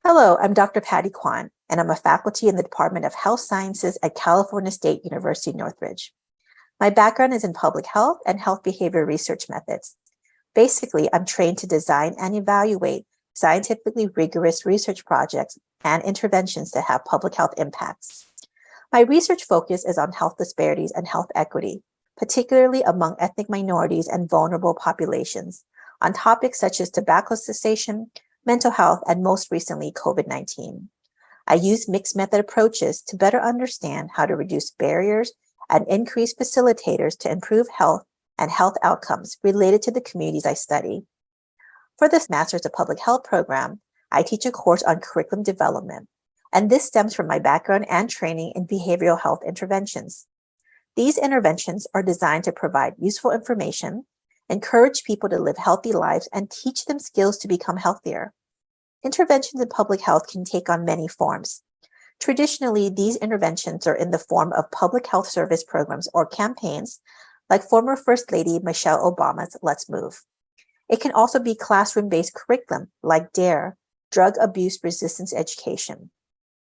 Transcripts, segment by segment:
Hello, I'm Dr. Patty Kwan, and I'm a faculty in the Department of Health Sciences at California State University, Northridge. My background is in public health and health behavior research methods. Basically, I'm trained to design and evaluate scientifically rigorous research projects and interventions that have public health impacts. My research focus is on health disparities and health equity, particularly among ethnic minorities and vulnerable populations, on topics such as tobacco cessation, mental health, and most recently, COVID-19. I use mixed method approaches to better understand how to reduce barriers and increase facilitators to improve health and health outcomes related to the communities I study. For this Master's of Public Health program, I teach a course on curriculum development, and this stems from my background and training in behavioral health interventions. These interventions are designed to provide useful information, encourage people to live healthy lives, and teach them skills to become healthier. Interventions in public health can take on many forms. Traditionally, these interventions are in the form of public health service programs or campaigns, like former First Lady Michelle Obama's Let's Move. It can also be classroom-based curriculum, like DARE, Drug Abuse Resistance Education.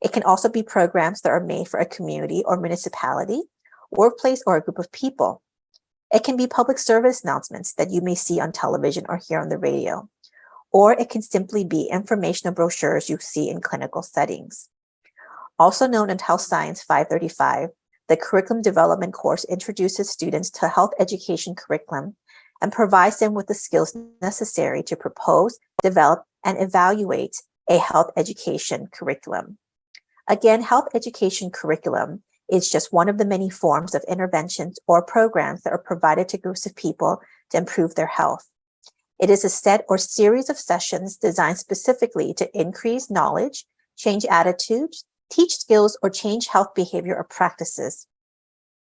It can also be programs that are made for a community or municipality, workplace, or a group of people. It can be public service announcements that you may see on television or hear on the radio, or it can simply be informational brochures you see in clinical settings. Also known in Health Science 535, the curriculum development course introduces students to health education curriculum and provides them with the skills necessary to propose, develop, and evaluate a health education curriculum. Again, health education curriculum is just one of the many forms of interventions or programs that are provided to groups of people to improve their health. It is a set or series of sessions designed specifically to increase knowledge, change attitudes, teach skills, or change health behavior or practices.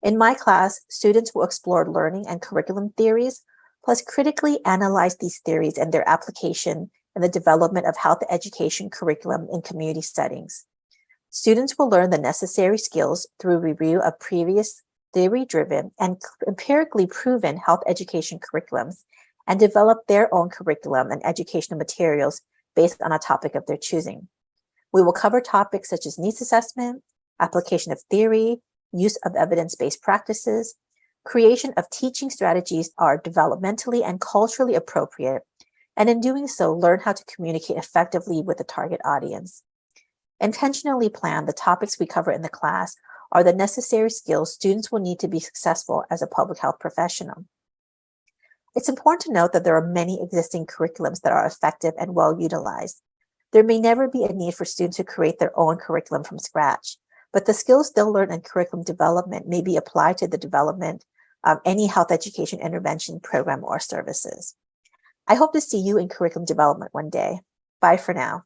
In my class, students will explore learning and curriculum theories, plus critically analyze these theories and their application in the development of health education curriculum in community settings. Students will learn the necessary skills through review of previous theory-driven and empirically proven health education curriculums and develop their own curriculum and educational materials based on a topic of their choosing. We will cover topics such as needs assessment, application of theory, use of evidence-based practices, creation of teaching strategies are developmentally and culturally appropriate, and in doing so, learn how to communicate effectively with the target audience. Intentionally plan the topics we cover in the class are the necessary skills students will need to be successful as a public health professional. It's important to note that there are many existing curriculums that are effective and well utilized. There may never be a need for students to create their own curriculum from scratch, but the skills they'll learn in curriculum development may be applied to the development of any health education intervention program or services. I hope to see you in curriculum development one day. Bye for now.